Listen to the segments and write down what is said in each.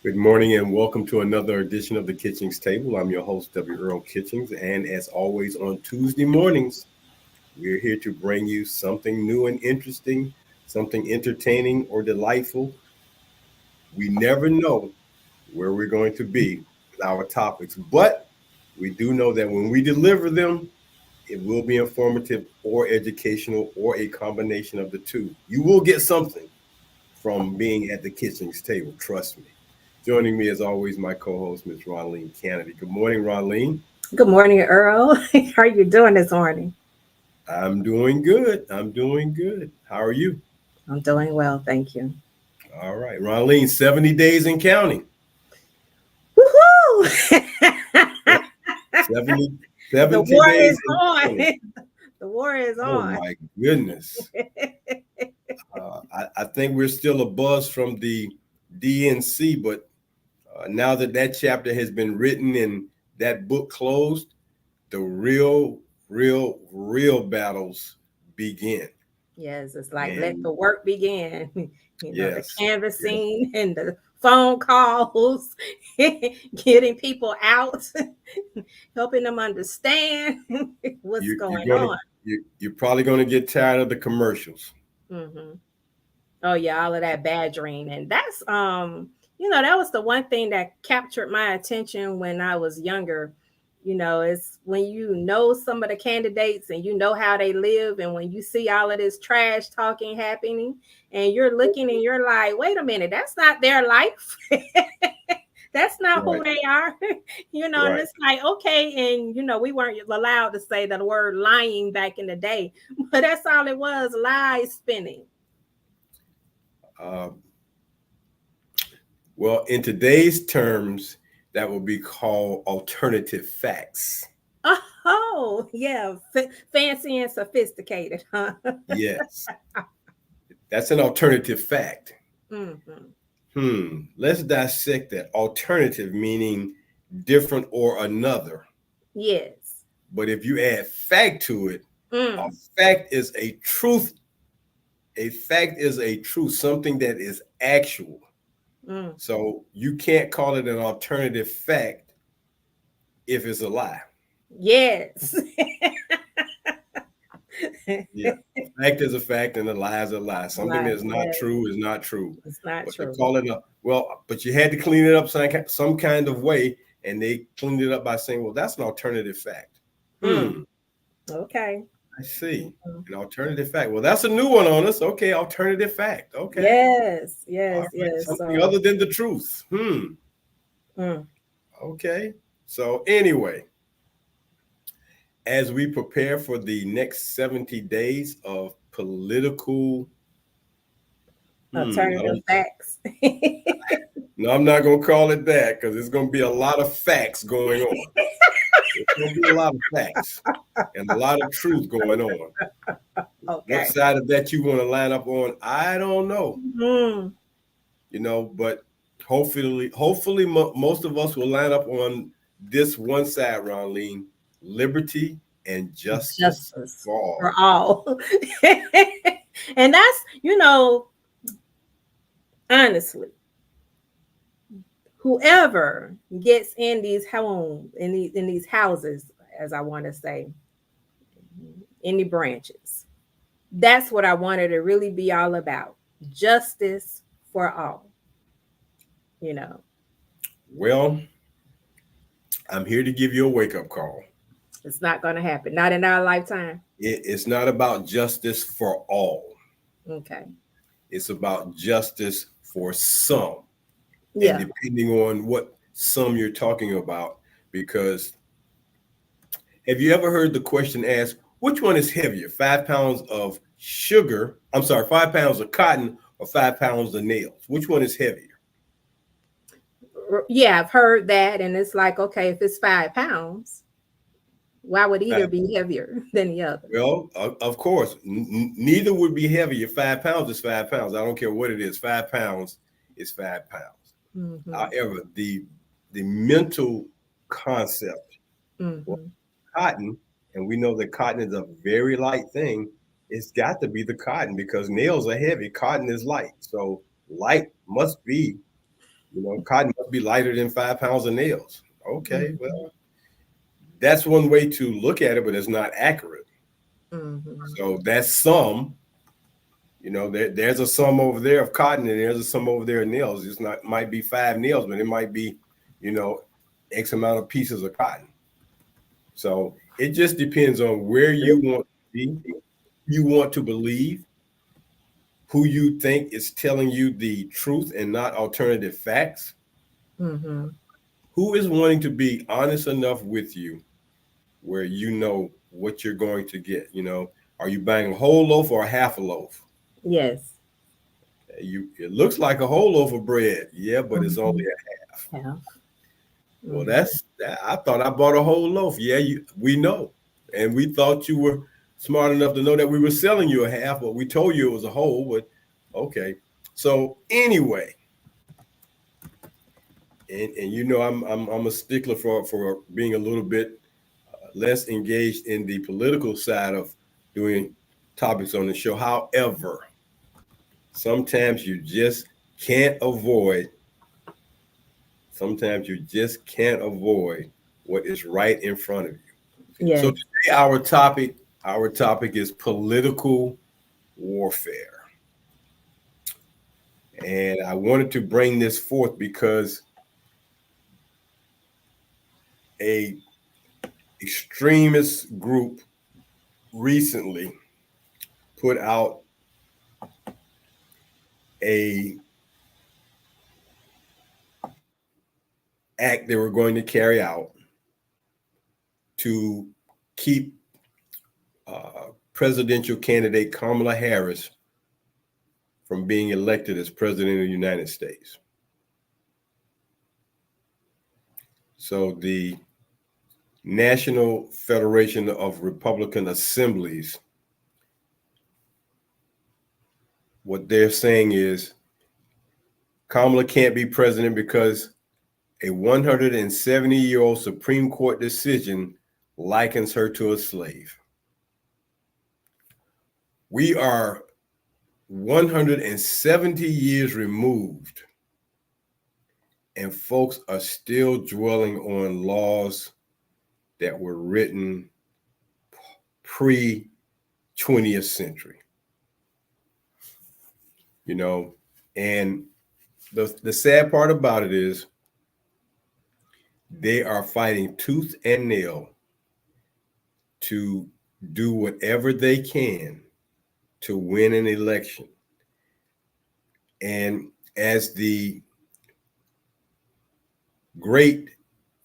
Good morning and welcome to another edition of the Kitchings Table. I'm your host, Earl Kitchings, and as always on Tuesday mornings, we're here to bring you something new and interesting, something entertaining or delightful. We never know where we're going to be with our topics, but we do know that when we deliver them, it will be informative or educational or a combination of the two. You will get something from being at the Kitchings Table, trust me. Joining me as always, my co-host, Ms. Ronline Cannady. Good morning, Ronline. Good morning, Earl. How are you doing this morning? I'm doing good. I'm doing good. How are you? I'm doing well, thank you. All right, Ronline, 70 days in counting. Woohoo! Yep, 70, The 70 war days is in on. counting. The war is Oh on. my goodness. I think we're still a buzz from the DNC, but now that that chapter has been written and that book closed, the real battles begin. Yes, it's like let And the work begin. The yes, yes, canvassing and the phone calls, getting people out, helping them understand what's you're going gonna on. you're probably gonna get tired of the commercials. hmm Oh yeah, all of that badgering. And that's that was the one thing that captured my attention when I was younger. It's when you know some of the candidates and you know how they live, and when you see all of this trash talking happening, and you're looking and you're like, wait a minute, that's not their life. That's not who Right, they are. And right. it's like, okay, and we weren't allowed to say the word lying back in the day, but that's all it was, lies spinning. Uh, well, in today's terms, that would be called alternative facts. Oh, yeah, fancy and sophisticated, huh? Yes, that's an alternative fact. hmm Let's dissect that. Alternative meaning different or another. Yes. But if you add fact to it, a Mm, fact is a truth. A fact is a truth, something that is actual. mm. So you can't call it an alternative fact if it's a lie. Yes. Yeah. A fact is a fact and a lie is a lie. Something Lie. that's not Yes, true is not true. it's not But to true. call it a, well, but you had to clean it up some kind of way. And they cleaned it up by saying, well, that's an alternative fact. Mm, Hmm. okay. I see. Mhm. An alternative fact. Well, that's a new one on us. Okay. Alternative fact. Okay. Yes, All yes, right. yes. Something So, other than the truth. mm, Okay. So, anyway, as we prepare for the next 70 days of political, I alternative don't, facts. no, I'm not going to call it that because there's going to be a lot of facts going on. There's going to be a lot of facts and a lot of truth going on. What Okay. side of that you want to line up on, I don't know, Mm, but hopefully most of us will line up on this one side, Ronline, liberty and justice justice for for all. all. And that's, honestly, whoever gets in these homes, in these houses, as I want to say, in the branches, that's what I wanted to really be all about. Justice for all, you know. Well, I'm here to give you a wake-up call. It's not going to happen. Not in our lifetime. It's not about justice for all. Okay. It's about justice for some. And Yeah. depending on what some you're talking about, because have you ever heard the question asked, which one is heavier, 5 pounds of sugar? I'm sorry, 5 pounds of cotton or 5 pounds of nails? Which one is heavier? Yeah, I've heard that. And it's like, okay, if it's 5 pounds, why would either Five. be heavier than the other? Well, of course, neither would be heavier. 5 pounds is 5 pounds. I don't care what it is. 5 pounds is 5 pounds. hmm However, the mental concept, well, hmm cotton, and we know that cotton is a very light thing. It's got to be the cotton because nails are heavy. Cotton is light, so light must be Cotton must be lighter than 5 pounds of nails. Okay, Mhm. well, that's one way to look at it, but it's not accurate. Mhm. So that's some, there's a sum over there of cotton and there's a sum over there of nails. It's not, might be 5 nails, but it might be, you know, X amount of pieces of cotton. So it just depends on where you want to be, you want to believe, who you think is telling you the truth and not alternative facts, Mhm. who is wanting to be honest enough with you where you know what you're going to get. Are you buying a whole loaf or a half a loaf? Yes. It looks like a whole loaf of bread, yeah, but it's only Mhm. a half. Half. Well, Mhm. that's that. I thought I bought a whole loaf. Yeah, we know, and we thought you were smart enough to know that we were selling you a half, but we told you it was a whole. But okay, so anyway, and I'm a stickler for being a little bit less engaged in the political side of doing topics on the show. However, sometimes you just can't avoid. Sometimes you just can't avoid what is right in front of you. So Yes. today our topic is political warfare. And I wanted to bring this forth because a extremist group recently put out a act they were going to carry out to keep presidential candidate Kamala Harris from being elected as president of the United States. So the National Federation of Republican Assemblies, what they're saying is Kamala can't be president because a 170-year-old Supreme Court decision likens her to a slave. We are 170 years removed, and folks are still dwelling on laws that were written pre 20th century, you know. And the sad part about it is they are fighting tooth and nail to do whatever they can to win an election. And as the great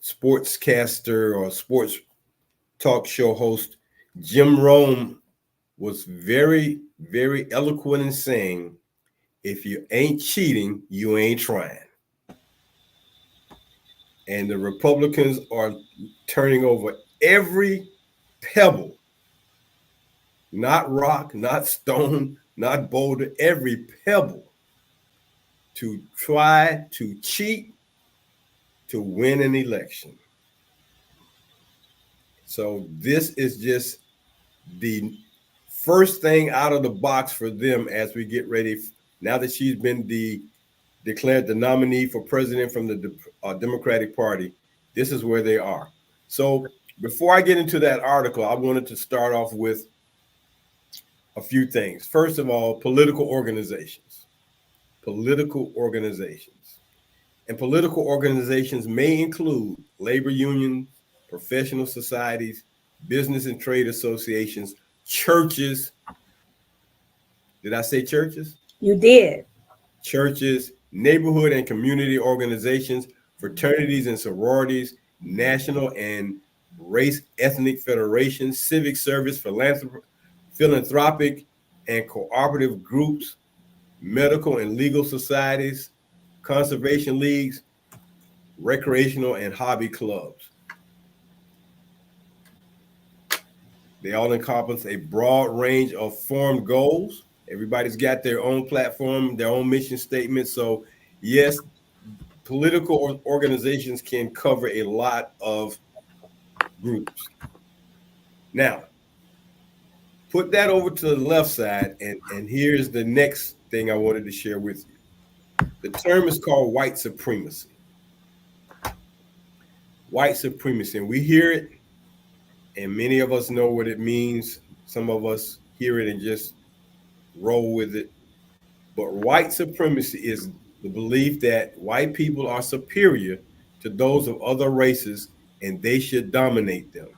sportscaster or sports talk show host Jim Rome was very, very eloquent in saying, if you ain't cheating, you ain't trying. And the Republicans are turning over every pebble, not rock, not stone, not boulder, every pebble to try to cheat to win an election. So this is just the first thing out of the box for them as we get ready. Now that she's been declared the nominee for president from the Democratic Party, this is where they are. So before I get into that article, I wanted to start off with a few things. First of all, political organizations. Political organizations. And political organizations may include labor unions, professional societies, business and trade associations, churches. Did I say churches? You did. Churches, neighborhood and community organizations, fraternities and sororities, national and race ethnic federations, civic service, philanthropic and cooperative groups, medical and legal societies, conservation leagues, recreational and hobby clubs. They all encompass a broad range of formed goals. Everybody's got their own platform, their own mission statement. So, yes, political organizations can cover a lot of groups. Now, put that over to the left side, and here's the next thing I wanted to share with you. The term is called white supremacy. White supremacy. And we hear it, and many of us know what it means. Some of us hear it and just roll with it. But white supremacy is the belief that white people are superior to those of other races and they should dominate them.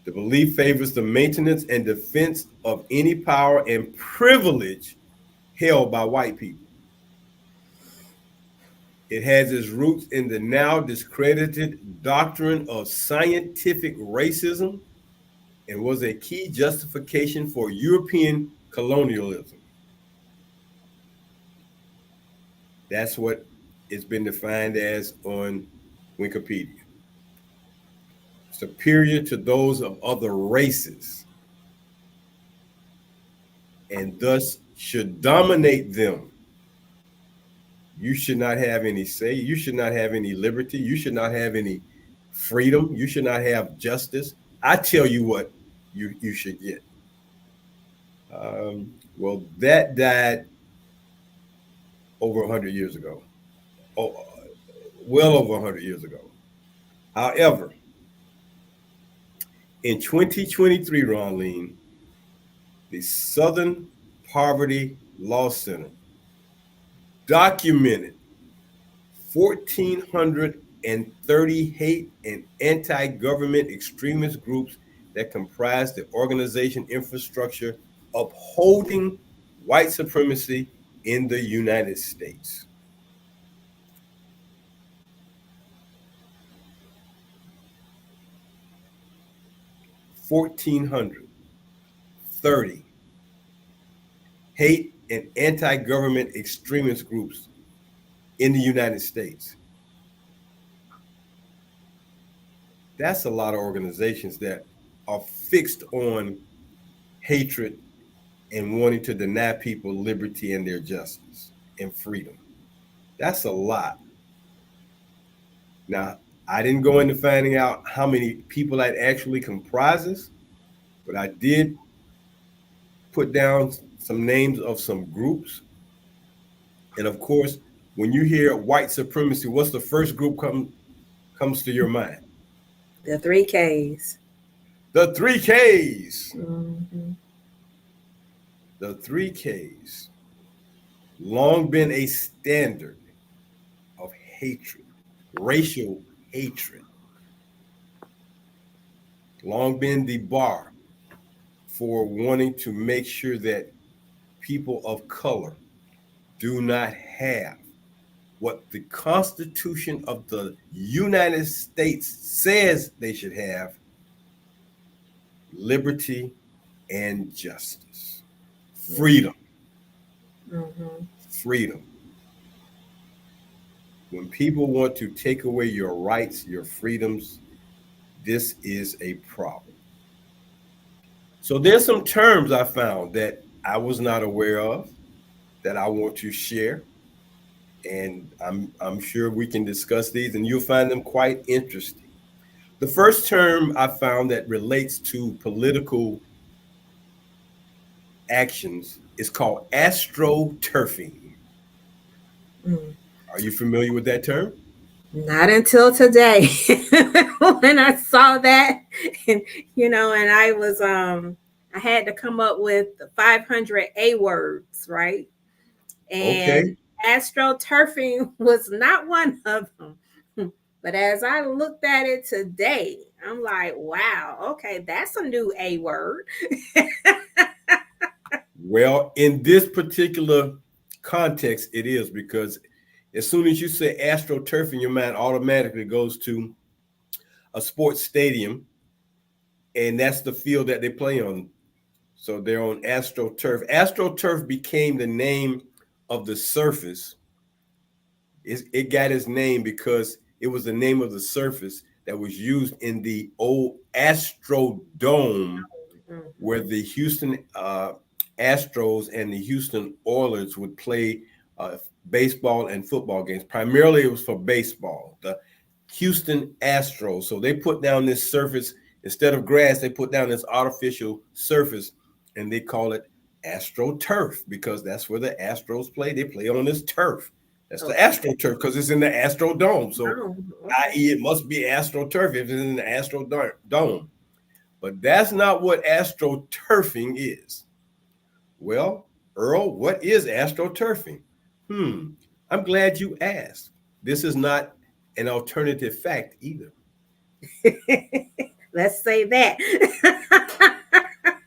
The belief favors the maintenance and defense of any power and privilege held by white people. It has its roots in the now discredited doctrine of scientific racism and was a key justification for European colonialism. That's what it's been defined as on Wikipedia. Superior to those of other races, and thus should dominate them. You should not have any say. You should not have any liberty. You should not have any freedom. You should not have justice. I tell you what you should get. Well, that died over 100 years ago. Oh, well over 100 years ago. However, in 2023, Ronline, the Southern Poverty Law Center documented 1,430 hate and anti-government extremist groups that comprise the organization infrastructure upholding white supremacy in the United States. (1,430) hate and anti-government extremist groups in the United States. That's a lot of organizations that are fixed on hatred and wanting to deny people liberty and their justice and freedom. That's a lot. Now, I didn't go into finding out how many people that actually comprises, but I did put down some names of some groups. And of course, when you hear white supremacy, what's the first group comes to your mind? The three Ks. The three Ks. Mm-hmm. The three Ks. Long been a standard of hatred, racial hatred. Long been the bar for wanting to make sure that people of color do not have what the Constitution of the United States says they should have: liberty and justice, freedom. Mm-hmm. Freedom. When people want to take away your rights, your freedoms, this is a problem. So there's some terms I found that I was not aware of that I want to share. And I'm sure we can discuss these and you'll find them quite interesting. The first term I found that relates to political actions is called astroturfing. Mm. Are you familiar with that term? Not until today when I saw that, and and I was I had to come up with the 500 A words, right? And Okay. astroturfing was not one of them. But as I looked at it today, I'm like, wow, okay, that's a new A word. Well, in this particular context, it is because as soon as you say astroturfing, your mind automatically goes to a sports stadium, and that's the field that they play on. So they're on astroturf. Astroturf became the name of the surface. It got its name because it was the name of the surface that was used in the old Astrodome where Mm-hmm. the Houston Astros and the Houston Oilers would play baseball and football games. Primarily, it was for baseball. The Houston Astros. So they put down this surface instead of grass. They put down this artificial surface, and they call it AstroTurf, because that's where the Astros play. They play on this turf. That's the Okay. AstroTurf because it's in the Astrodome. So, Oh, okay. i.e., it must be AstroTurf if it's in the Astrodome. But that's not what astroturfing is. Well, Earl, what is astroturfing? Hmm, I'm glad you asked. This is not an alternative fact either. Let's say that.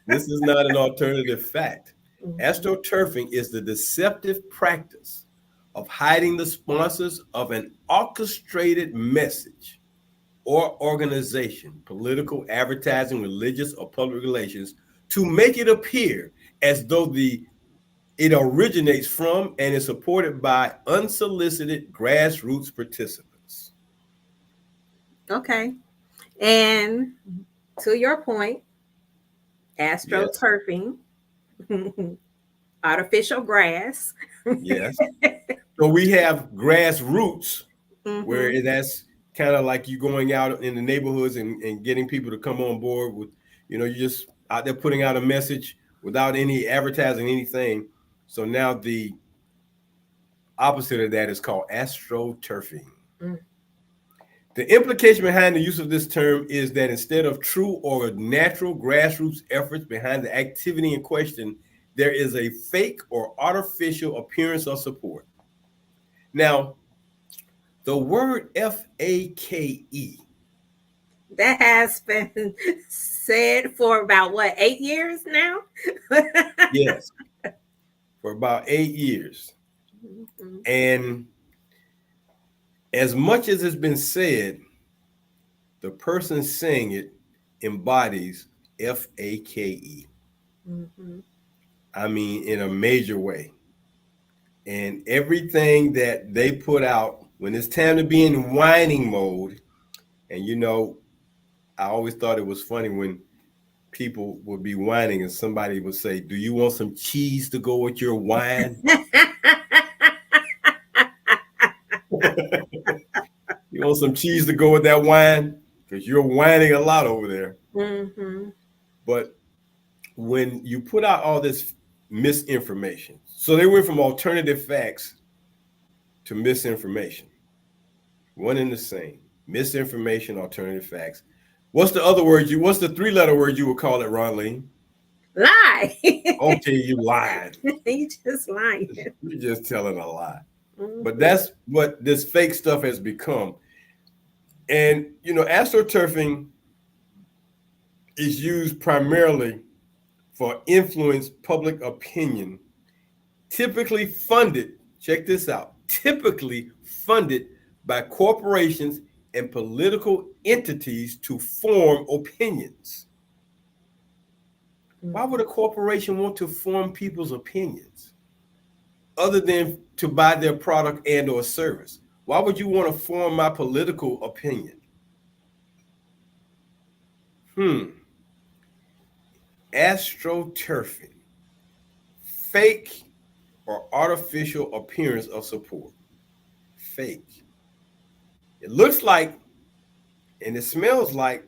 This is not an alternative fact. Mhm. Astroturfing is the deceptive practice of hiding the sponsors of an orchestrated message or organization, political, advertising, religious, or public relations, to make it appear as though it originates from and is supported by unsolicited grassroots participants. Okay. And to your point, Yes, astroturfing, artificial grass. yes. So we have grassroots Hmm. where that's kind of like you going out in the neighborhoods and getting people to come on board with, you just out there putting out a message without any advertising, anything. So now the opposite of that is called astroturfing. Mm. The implication behind the use of this term is that instead of true or natural grassroots efforts behind the activity in question, there is a fake or artificial appearance of support. Now, the word FAKE, That has been said for about what, 8 years now? yes, for about 8 years. Mhm. And as much as it's been said, the person saying it embodies FAKE. Mhm. I mean, in a major way. And everything that they put out when it's time to be in whining mode. And I always thought it was funny when people would be whining and somebody would say, "Do you want some cheese to go with your wine? You want some cheese to go with that wine? Because you're whining a lot over there." Mhm. But when you put out all this misinformation, so they went from alternative facts to misinformation, one and the same. Misinformation, alternative facts. What's the three-letter word you would call it, Ronline? Lie. Okay, you lied. You just lying. You're just telling a lie. But Mhm. that's what this fake stuff has become. And astroturfing is used primarily for influence public opinion, typically funded, check this out, typically funded by corporations and political entities to form opinions. Why would a corporation want to form people's opinions other than to buy their product and or service? Why would you want to form my political opinion? Hmm. Astroturfing, fake or artificial appearance of support. Fake. It looks like and it smells like,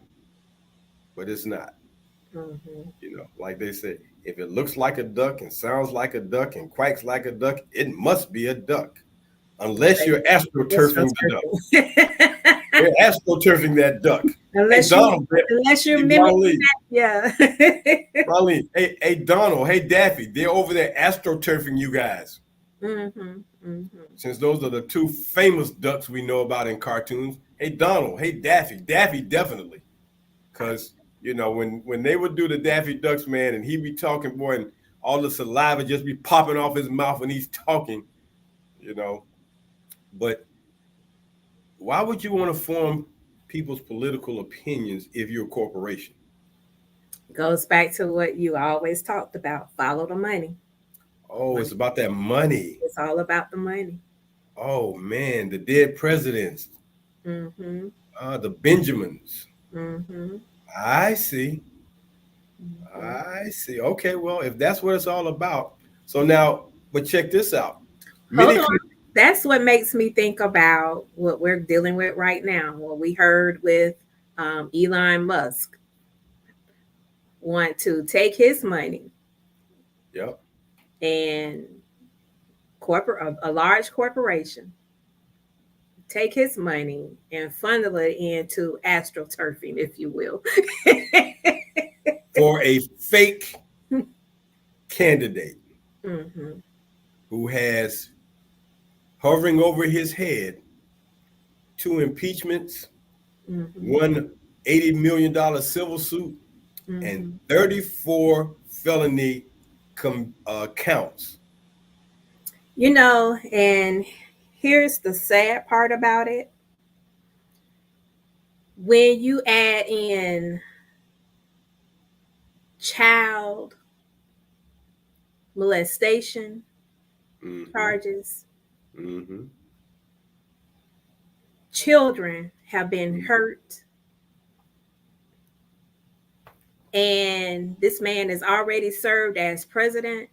but it's not. Mhm. Like they say, if it looks like a duck and sounds like a duck and quacks like a duck, it must be a duck. Unless Okay. you're astroturfing the duck. Astroturfing. We're astroturfing that duck. Hey unless you Donald, unless you're hey mimicking Ronnie, that, yeah. Ronnie, hey Donald, hey Daffy, they're over there astroturfing you guys. Mhm. Mhm. Since those are the two famous ducks we know about in cartoons. Hey Donald, hey Daffy definitely. Cause when they would do the Daffy Ducks, man, and he be talking, boy, and all the saliva just be popping off his mouth when he's talking, you know. But why would you want to form people's political opinions if you're a corporation? Goes back to what you always talked about. Follow the money. Oh, Money. it's about that money. It's all about the money. Oh man, the dead presidents, Mhm. the Benjamins. Mhm. I see. Mhm. I see. Okay, well, if that's what it's all about. So now, but check this out. Hold Many, on. That's what makes me think about what we're dealing with right now. What we heard with Elon Musk want to take his money Yep. and a large corporation take his money and funnel it into astroturfing, if you will. For a fake candidate Hmm. who has hovering over his head two impeachments, Hmm. one $80 million civil suit, and Hmm. 34 felony counts. And here's the sad part about it. When you add in child molestation Mm-hmm. charges, Mm-hmm. children have been Mm-hmm. hurt, and this man is already served as president,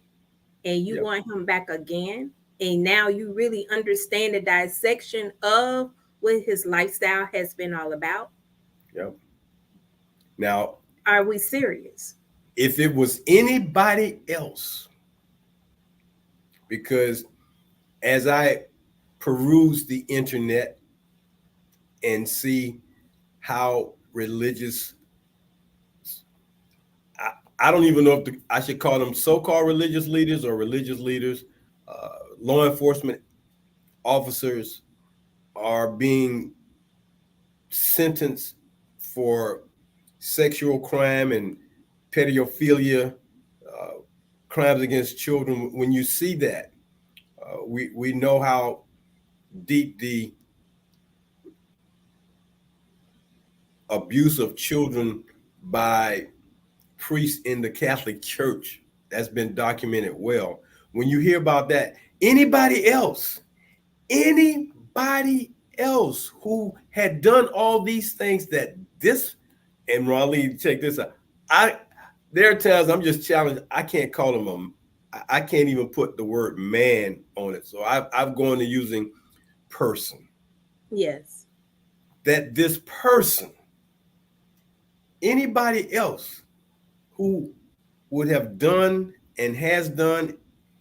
and you Yep. want him back again, and now you really understand the dissection of what his lifestyle has been all about. Yep. Now, Are we serious? if it was anybody else, because as I peruse the internet and see how religious, I don't even know if I should call them so-called religious leaders or religious leaders, law enforcement officers are being sentenced for sexual crime and pedophilia, uh, crimes against children. When you see that, we know how deep the abuse of children by priests in the Catholic Church that's been documented well. When you hear about that, anybody else who had done all these things that this, and Ronline, check this out. I There are times I'm just challenged. I can't call him I can't even put the word man on it. So I've gone to using person. Yes. That this person, anybody else who would have done and has done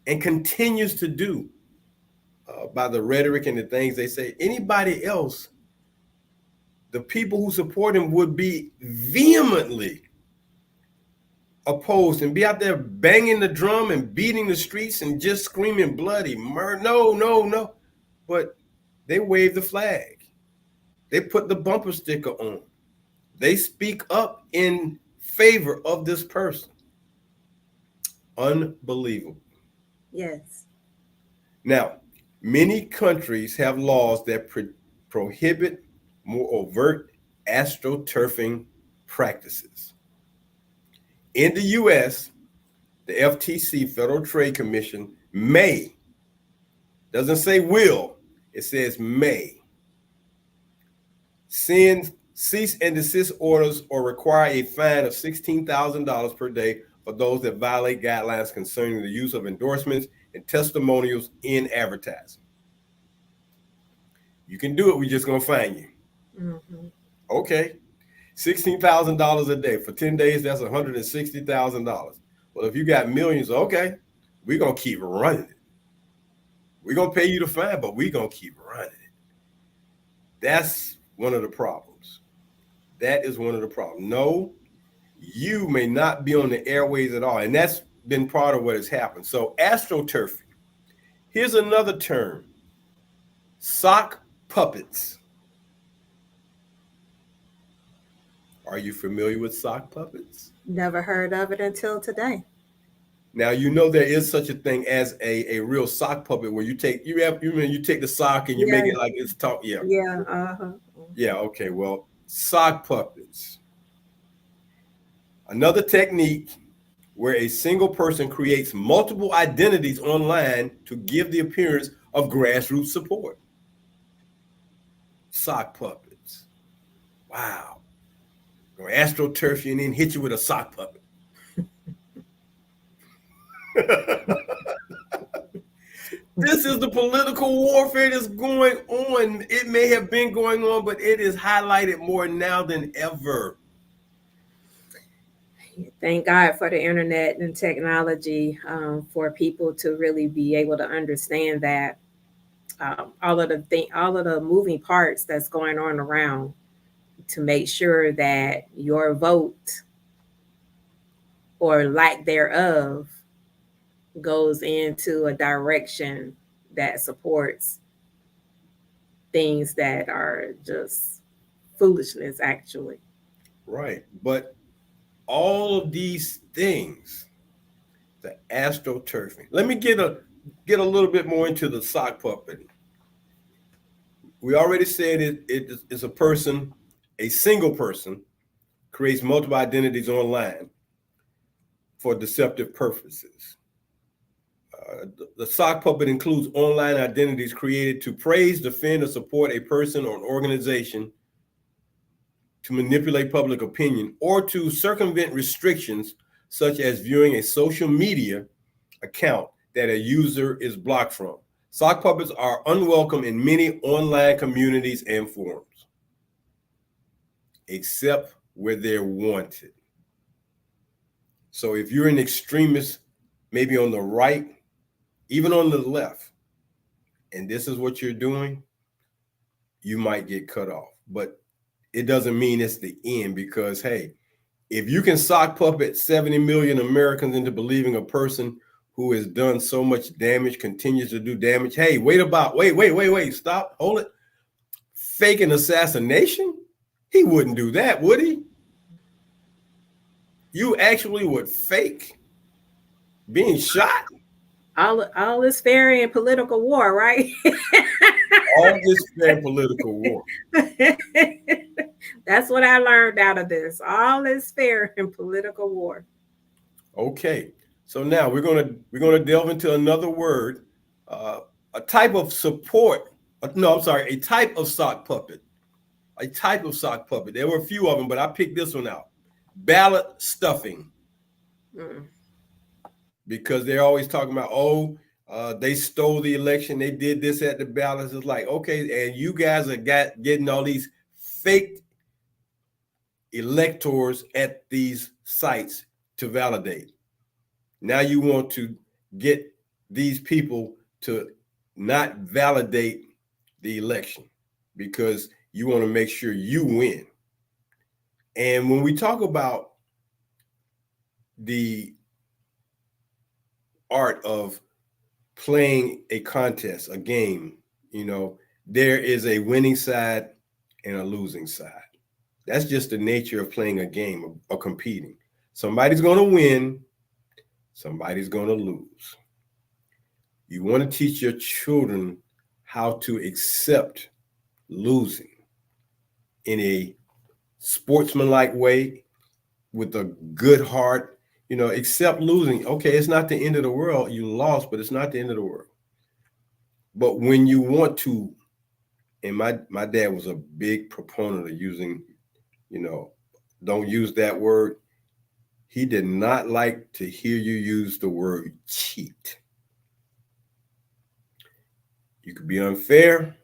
and continues to do, by the rhetoric and the things they say, anybody else, the people who support him would be vehemently opposed and be out there banging the drum and beating the streets and just screaming bloody murder. No, no, no. But they wave the flag. They put the bumper sticker on. They speak up in favor of this person. Unbelievable. Yes. Now, many countries have laws that prohibit more overt astroturfing practices. In the US, the FTC, Federal Trade Commission, may, doesn't say will, it says may, send cease and desist orders or require a fine of $16,000 per day for those that violate guidelines concerning the use of endorsements and testimonials in advertising. You can do it, we're just going to fine you. Hmm. Okay, $16,000 a day for 10 days, that's $160,000. Well, if you got millions, okay, we're going to keep running it. We're going to pay you the fine, but we're going to keep running it. That's one of the problems. That is one of the problems. No, you may not be on the airways at all. And that's been part of what has happened. So, astroturfing. Here's another term: sock puppets. Are you familiar with sock puppets? Never heard of it until today. Now you know there is such a thing as a real sock puppet where you take the sock and you make Yeah. it like it's talk. Yeah, Yeah. Uh-huh. yeah. Okay. Well, sock puppets. Another technique where a single person creates multiple identities online to give the appearance of grassroots support. Sock puppets. Wow. Or astroturf you and then hit you with a sock puppet. This is the political warfare that's going on. It may have been going on, but it is highlighted more now than ever. Thank God for the internet and technology, for people to really be able to understand that, all of the moving parts that's going on around, to make sure that your vote or lack thereof goes into a direction that supports things that are just foolishness, actually. Right. But all of these things, the astroturfing. Let me get a little bit more into the sock puppet. We already said it is a person, a single person, creates multiple identities online for deceptive purposes. The sock puppet includes online identities created to praise, defend, or support a person or an organization, to manipulate public opinion, or to circumvent restrictions such as viewing a social media account that a user is blocked from. Sock puppets are unwelcome in many online communities and forums, except where they're wanted. So if you're an extremist, maybe on the right, even on the left, and this is what you're doing, you might get cut off. But it doesn't mean it's the end, because, hey, if you can sock puppet 70 million Americans into believing a person who has done so much damage continues to do damage, hey, wait, stop, hold it. Fake an assassination? He wouldn't do that, would he? You actually would fake being shot? All is fair in political war, right? All this fair political war. That's what I learned out of this. All is fair in political war. Okay, so now we're gonna delve into another word, uh, a type of support. No, I'm sorry, a type of sock puppet. A type of sock puppet. There were a few of them, but I picked this one out. Ballot stuffing, Mm. because they're always talking about, oh, they stole the election, they did this at the ballots. It's like, okay, and you guys are getting all these fake electors at these sites to validate. Now you want to get these people to not validate the election because you want to make sure you win. And when we talk about the art of playing a contest, a game, there is a winning side and a losing side. That's just the nature of playing a game, of competing. Somebody's going to win, somebody's going to lose. You want to teach your children how to accept losing in a sportsmanlike way, with a good heart. Accept losing. Okay, it's not the end of the world. You lost, but it's not the end of the world. But when you want to, and my dad was a big proponent of using, don't use that word. He did not like to hear you use the word cheat. You could be unfair,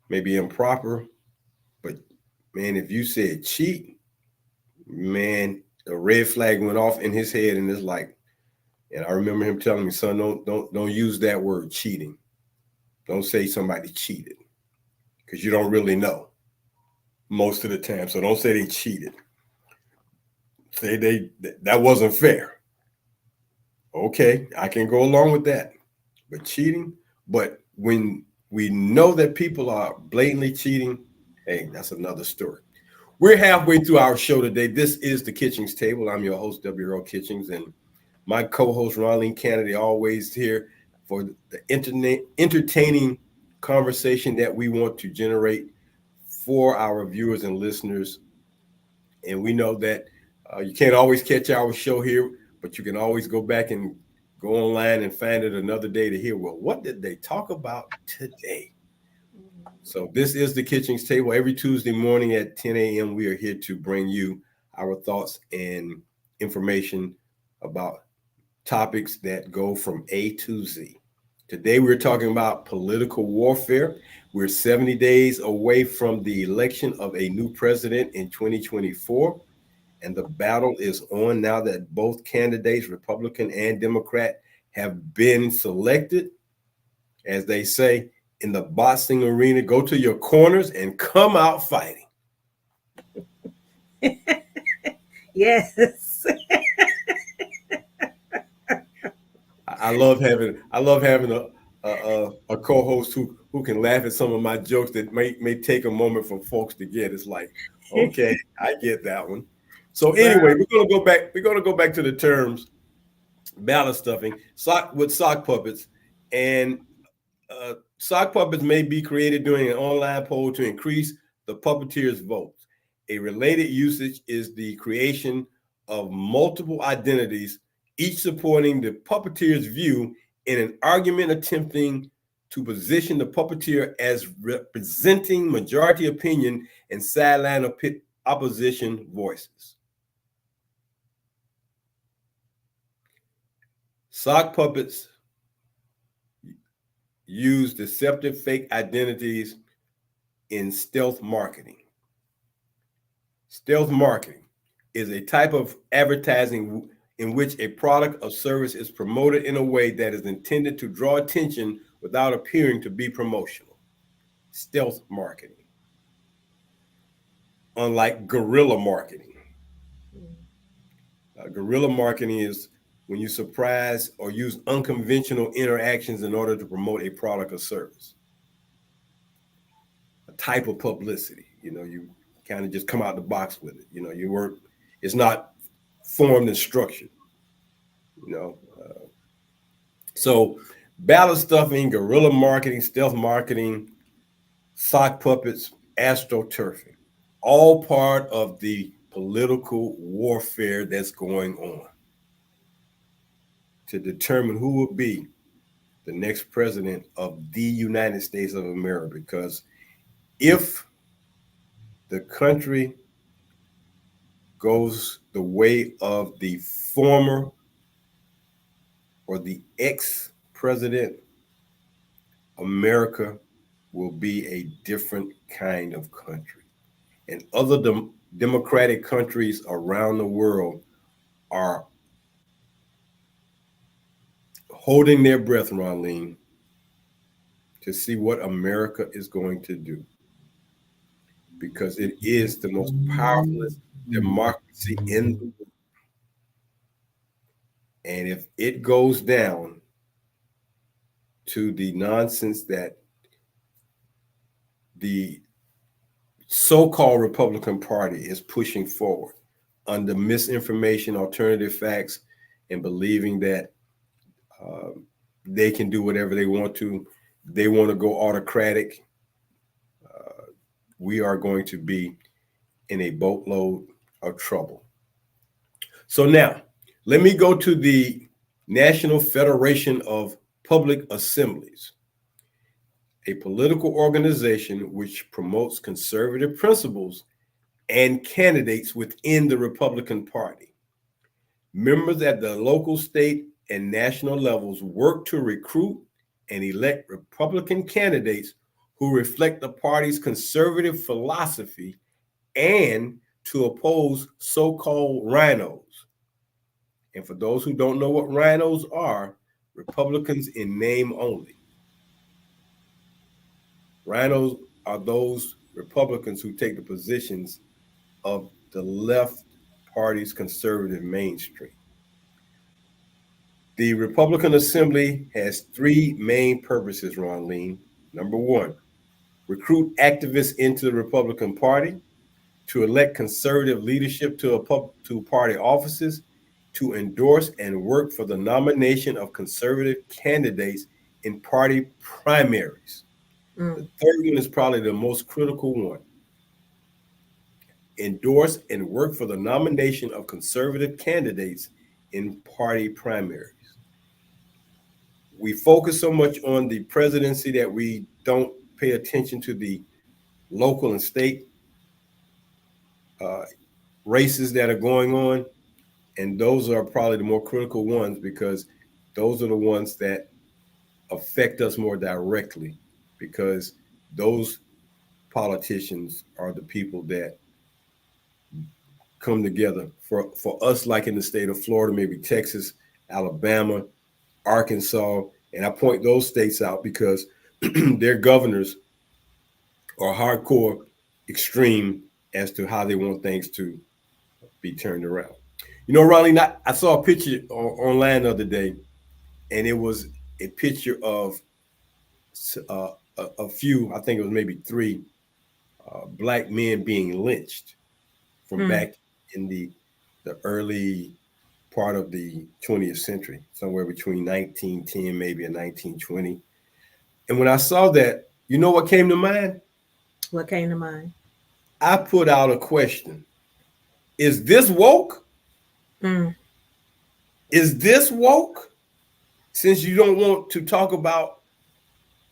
maybe improper, but man, if you said cheat, man, a red flag went off in his head, and it's like, and I remember him telling me, son, don't use that word cheating. Don't say somebody cheated, because you don't really know most of the time. So don't say they cheated. Say that wasn't fair. Okay, I can go along with that. But cheating, but when we know that people are blatantly cheating, hey, that's another story. We're halfway through our show today. This is the Kitchings Table. I'm your host, Earl Kitchings, and my co-host, Ronline Cannady, always here for the entertaining conversation that we want to generate for our viewers and listeners. And we know that you can't always catch our show here, but you can always go back and go online and find it another day to hear, well, what did they talk about today? So this is the Kitchings Table. Every Tuesday morning at 10 a.m., we are here to bring you our thoughts and information about topics that go from A to Z. Today, we're talking about political warfare. We're 70 days away from the election of a new president in 2024. And the battle is on now that both candidates, Republican and Democrat, have been selected. As they say in the boxing arena, go to your corners and come out fighting. Yes. I love having a co-host who can laugh at some of my jokes that may take a moment for folks to get. It's like, okay, I get that one. So Right. anyway, we're gonna go back to the terms ballot stuffing, sock puppets, and sock puppets may be created during an online poll to increase the puppeteer's votes. A related usage is the creation of multiple identities, each supporting the puppeteer's view in an argument attempting to position the puppeteer as representing majority opinion and sideline opposition voices. Sock puppets use deceptive fake identities in stealth marketing. Stealth marketing is a type of advertising in which a product or service is promoted in a way that is intended to draw attention without appearing to be promotional. Stealth marketing, unlike guerrilla marketing. Guerrilla marketing is when you surprise or use unconventional interactions in order to promote a product or service. A type of publicity, you kind of just come out the box with it. You work, it's not formed and structured, you know. So ballot stuffing, guerrilla marketing, stealth marketing, sock puppets, astroturfing, all part of the political warfare that's going on to determine who will be the next president of the United States of America. Because if the country goes the way of the former or the ex president, America will be a different kind of country. And other democratic countries around the world are holding their breath, Ronline, to see what America is going to do because it is the most powerful democracy in the world. And if it goes down to the nonsense that the so-called Republican Party is pushing forward under misinformation, alternative facts, and believing that um, they can do whatever they want to. They want to go autocratic. Uh, we are going to be in a boatload of trouble. So now, let me go to the National Federation of Public Assemblies, a political organization which promotes conservative principles and candidates within the Republican Party. Members at the local, state, and national levels work to recruit and elect Republican candidates who reflect the party's conservative philosophy and to oppose so called rhinos. And for those who don't know what rhinos are, Republicans in name only. Rhinos are those Republicans who take the positions of the left party's conservative mainstream. The Republican Assembly has three main purposes, Ron Lean. Number one, recruit activists into the Republican Party, to elect conservative leadership to party offices, to endorse and work for the nomination of conservative candidates in party primaries. The Mm. third one is probably the most critical one. Endorse and work for the nomination of conservative candidates in party primaries. We focus so much on the presidency that we don't pay attention to the local and state uh, races that are going on. And those are probably the more critical ones because those are the ones that affect us more directly because those politicians are the people that come together for us, like in the state of Florida, maybe Texas, Alabama, Arkansas. And I point those states out because their governors are hardcore extreme as to how they want things to be turned around. You know, Ronnie, I saw a picture online the other day, and it was a picture of a few, I think it was maybe three black men being lynched from Mm. back in the early part of the 20th century, somewhere between 1910 maybe and 1920. And when I saw that, you know what came to mind? What came to mind? I put out a question. Is this woke? Mm. Is this woke? Since you don't want to talk about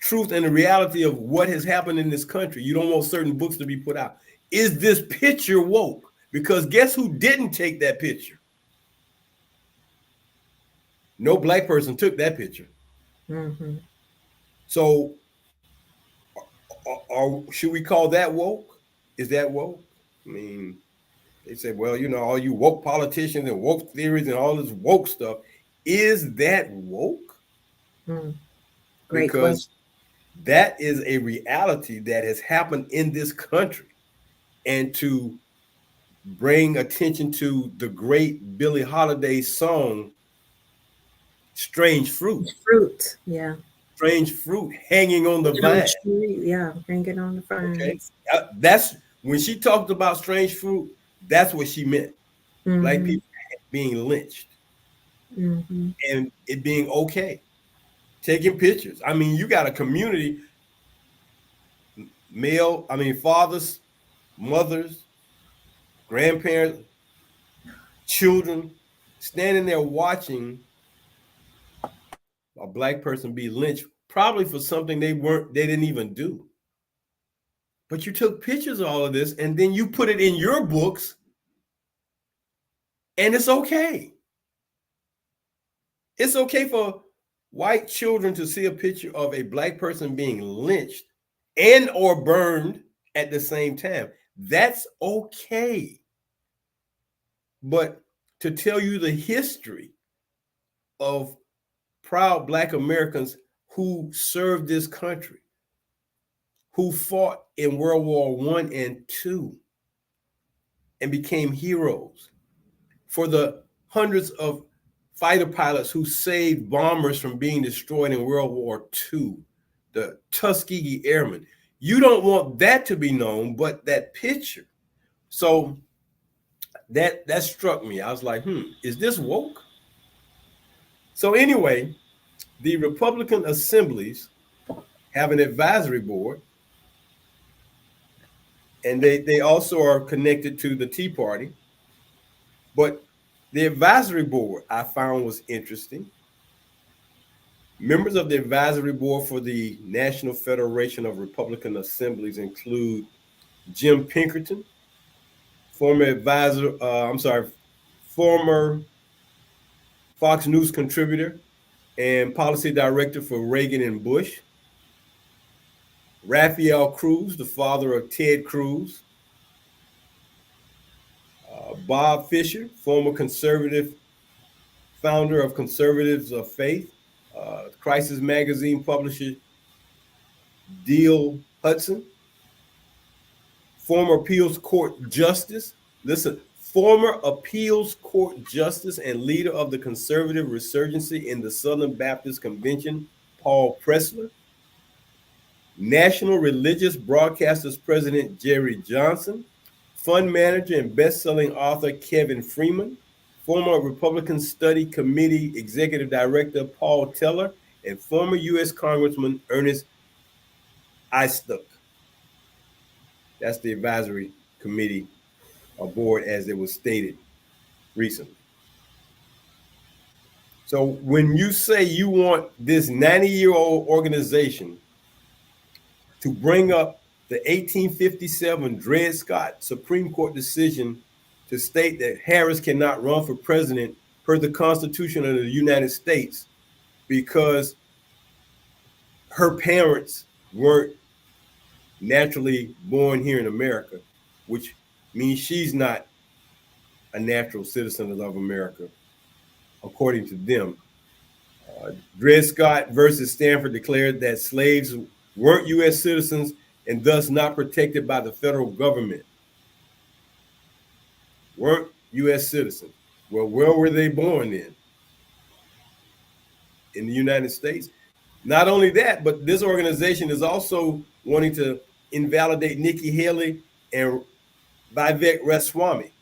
truth and the reality of what has happened in this country, you don't want certain books to be put out. Is this picture woke? Because guess who didn't take that picture? No black person took that picture. Mm-hmm. So, should we call that woke? Is that woke? I mean, they say, well, you know, all you woke politicians and woke theories and all this woke stuff, is that woke? Mm. Great Because question. that is a reality that has happened in this country. And to bring attention to the great Billie Holiday song, Strange Fruit, Fruit. Yeah. Strange Fruit hanging on the Hanging on the vine. tree. Yeah. Hanging on the Okay. ferns. That's when she talked about strange fruit, that's what she meant. Black Mm-hmm. people being lynched Mm-hmm. and it being okay. Taking pictures. I mean, you got a community, fathers, mothers, grandparents, children, standing there watching a black person be lynched, probably for something they didn't even do. But you took pictures of all of this and then you put it in your books and it's okay. It's okay for white children to see a picture of a black person being lynched and or burned at the same time. That's okay. But to tell you the history of proud black Americans who served this country, who fought in World War One and Two and became heroes, for the hundreds of fighter pilots who saved bombers from being destroyed in World War II, the Tuskegee Airmen. You don't want that to be known, but that picture. So that struck me. I was like, is this woke? So anyway, the Republican assemblies have an advisory board, and they also are connected to the Tea Party. But the advisory board I found was interesting. Members of the advisory board for the National Federation of Republican Assemblies include Jim Pinkerton, former advisor, former Fox News contributor and policy director for Reagan and Bush, Rafael Cruz, the father of Ted Cruz, Bob Fisher, former conservative founder of Conservatives of Faith, Crisis Magazine publisher Deal Hudson, former appeals court justice. Listen, former appeals court justice and leader of the conservative resurgency in the Southern Baptist Convention, Paul Pressler. National Religious Broadcasters President Jerry Johnson. Fund manager and best-selling author Kevin Freeman. Former Republican Study Committee Executive Director Paul Teller. And former U.S. Congressman Ernest Istook. That's the advisory committee or board as it was stated recently. So when you say you want this 90-year-old organization to bring up the 1857 Dred Scott Supreme Court decision to state that Harris cannot run for president per the Constitution of the United States because her parents weren't naturally born here in America, which means she's not a natural citizen of America, according to them. Dred Scott versus Stanford declared that slaves weren't U.S. citizens and thus not protected by the federal government. Weren't U.S. citizens. Well, where were they born in? In the United States. Not only that, but this organization is also wanting to invalidate Nikki Haley and Vivek Ramaswamy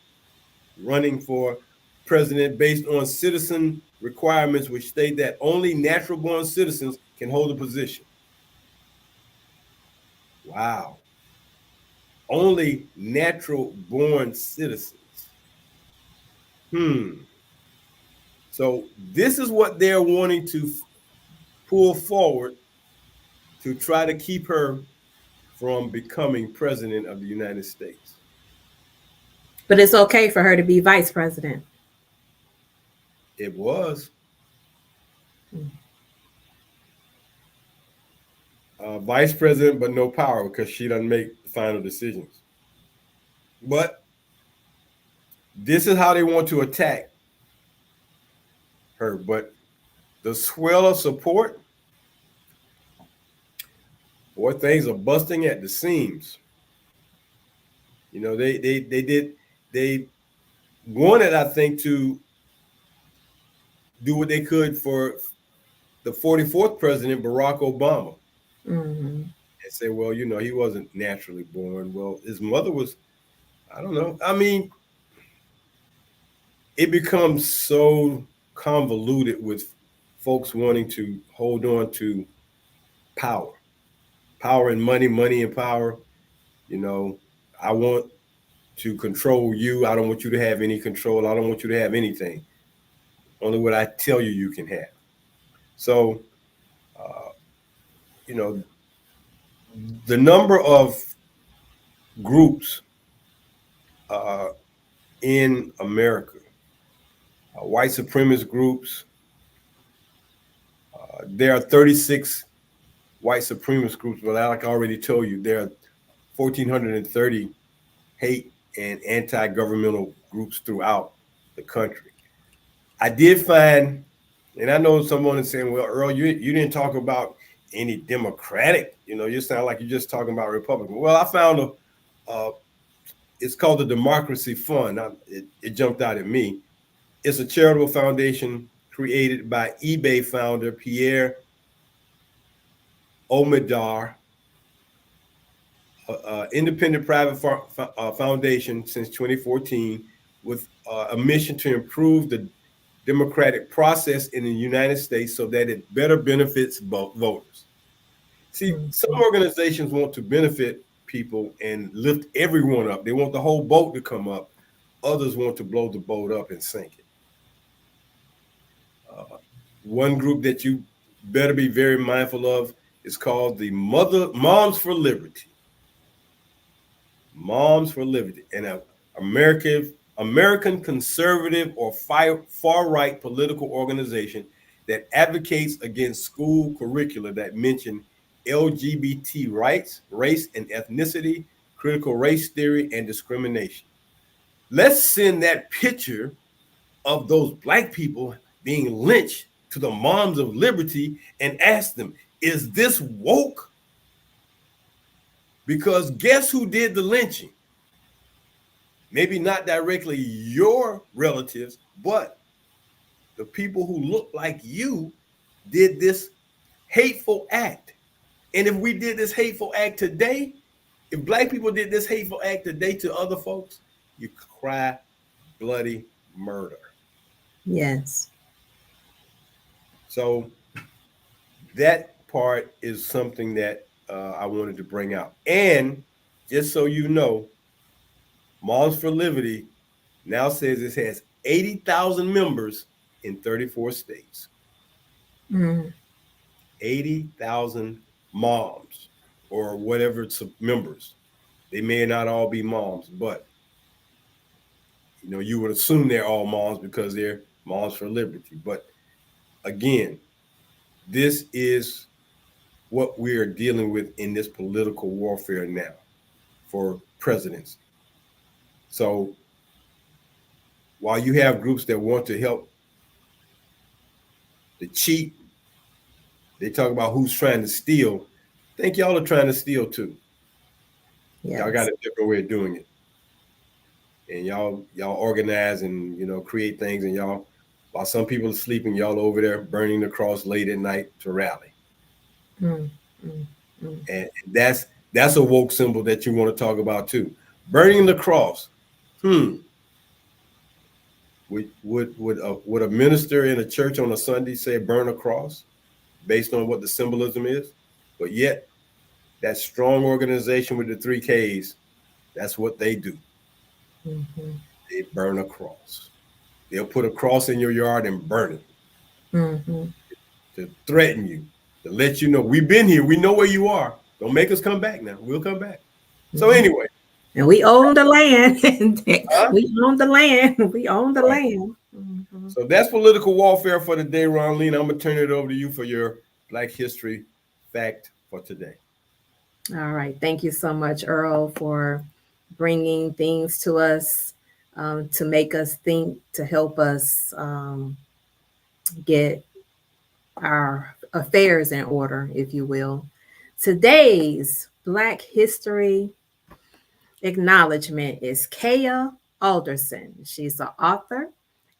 running for president based on citizen requirements, which state that only natural born citizens can hold the position. Wow. Only natural born citizens. Hmm. So this is what they're wanting to pull forward to try to keep her from becoming president of the United States. But it's okay for her to be vice president. It was vice president, but no power because she doesn't make the final decisions. But this is how they want to attack her. But the swell of support, boy, things are busting at the seams. You know, they wanted, I think, to do what they could for the 44th president, Barack Obama, Mm-hmm. and say, well, you know, he wasn't naturally born. Well, his mother was, I don't know. I mean, it becomes so convoluted with folks wanting to hold on to power, power and money, money and power. You know, I want to control you. I don't want you to have any control. I don't want you to have anything. Only what I tell you you can have. So, uh, you know, the number of groups uh, in America, white supremacist groups, there are 36 white supremacist groups, but like I already told you, there are 1,430 hate and anti-governmental groups throughout the country. I did find, and I know someone is saying, "Well, Earl, you didn't talk about any Democratic. You know, you sound like you're just talking about Republican." Well, I found it's called the Democracy Fund. It jumped out at me. It's a charitable foundation created by eBay founder Pierre Omidar, independent private foundation since 2014 with a mission to improve the democratic process in the United States so that it better benefits voters. See, some Mm-hmm. organizations want to benefit people and lift everyone up. They want the whole boat to come up. Others want to blow the boat up and sink it. One group that you better be very mindful of is called the Moms for Liberty. Moms for Liberty, and an American conservative or far right political organization that advocates against school curricula that mention LGBT rights, race and ethnicity, critical race theory, and discrimination. Let's send that picture of those black people being lynched to the Moms of Liberty and ask them, is this woke? Because guess who did the lynching? Maybe not directly your relatives, but the people who look like you did this hateful act. And if we did this hateful act today, if black people did this hateful act today to other folks, you cry bloody murder. Yes. So that part is something that I wanted to bring out. And just so you know, Moms for Liberty now says it has 80,000 members in 34 states. Mm. 80,000 moms or whatever it's members. They may not all be moms, but you know, you would assume they're all moms because they're Moms for Liberty. But again, this is what we are dealing with in this political warfare now for presidency. So while you have groups that want to help the cheat, they talk about who's trying to steal. I think y'all are trying to steal too. Y'all got Yes. a different way of doing it, and y'all organize and create things, and y'all while some people are sleeping, y'all over there burning the cross late at night to rally, Mm, mm, mm, and that's a woke symbol that you want to talk about too. Burning the cross. Hmm. Would a minister in a church on a Sunday say burn a cross based on what the symbolism is? But yet that strong organization with the three Ks, that's what they do. mhm, They burn a cross. They'll put a cross in your yard and burn it mhm, to threaten you, to let you know we've been here. We know where you are. Don't make us come back now. We'll come back. So mhm. anyway, And we own the land. huh? We own the land. We own the Right. land. Mhm. So that's political warfare for the day, Ronline. I'm gonna turn it over to you for your Black History fact for today. All right. Thank you so much, Earl, for bringing things to us, to make us think, to help us get our affairs in order, if you will. Today's Black History acknowledgement is Kaya Alderson. She's an author,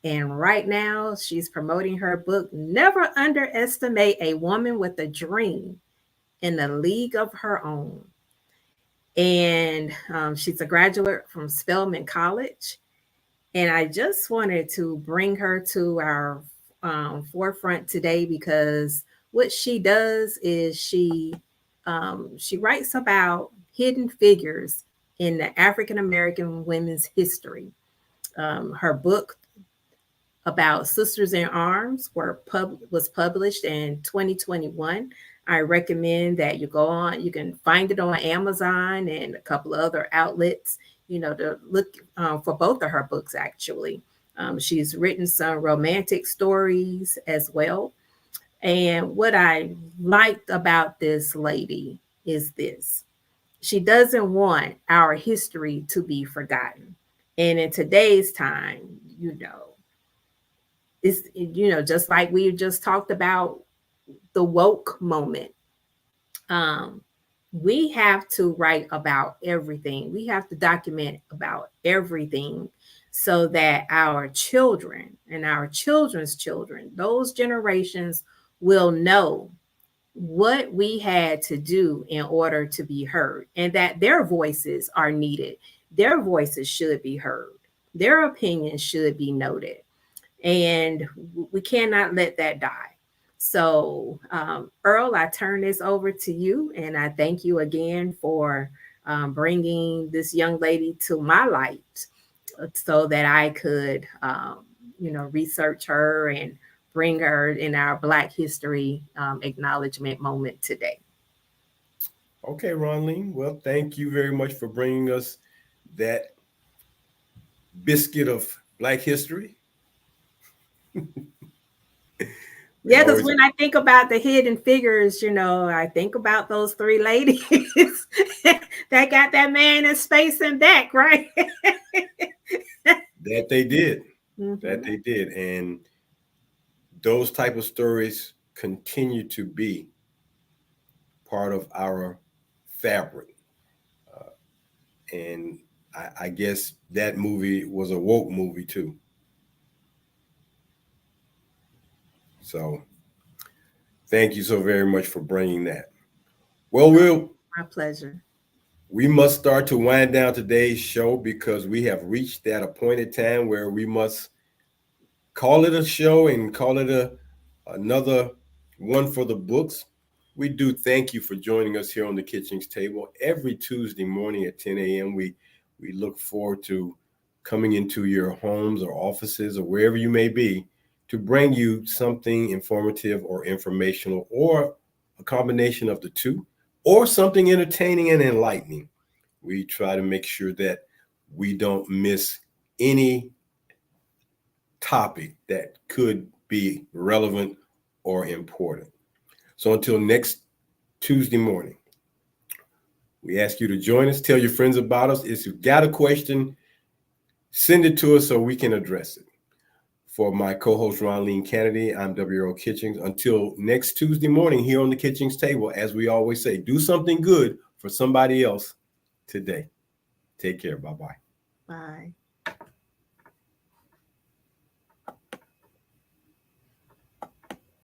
and right now she's promoting her book, Never Underestimate a Woman with a Dream in a League of Her Own. And she's a graduate from Spelman College. And I just wanted to bring her to our forefront today because what she does is she writes about hidden figures in the African American women's history. Her book about Sisters in Arms was published in 2021. I recommend that you go on, you can find it on Amazon and a couple of other outlets, to look for both of her books actually. She's written some romantic stories as well. And what I liked about this lady is this: she doesn't want our history to be forgotten. And in today's time, you know, just like we just talked about the woke moment. um we have to write about everything, we have to document about everything, so that our children and our children's children, those generations, will know what we had to do in order to be heard, and that their voices are needed, their voices should be heard, their opinions should be noted, and we cannot let that die. So, Earl, I turn this over to you, and I thank you again for bringing this young lady to my light, so that I could, research her and bring her in our Black History acknowledgement moment today. Okay, Ronline. Well, thank you very much for bringing us that biscuit of Black history. We Yeah, because always when I think about the hidden figures, I think about those three ladies that got that man in space and back, right? that they did, that Hmm. they did, and those type of stories continue to be part of our fabric. Uh, and I guess that movie was a woke movie too. So thank you so very much for bringing that. Well, Oh, we'll my pleasure. we must start to wind down today's show because we have reached that appointed time where we must call it a show and call it another one for the books. We do thank you for joining us here on the Kitchings table every Tuesday morning at 10 a.m. We look forward to coming into your homes or offices or wherever you may be to bring you something informative or informational or a combination of the two or something entertaining and enlightening. We try to make sure that we don't miss any topic that could be relevant or important. So until next Tuesday morning, we ask you to join us. Tell your friends about us. If you've got a question, Send it to us so we can address it. For my co-host Ronline Cannady, I'm W. Earl Kitchings. Until next Tuesday morning here on the Kitchings table, as we always say, do something good for somebody else today. Take care. Bye-bye. Bye.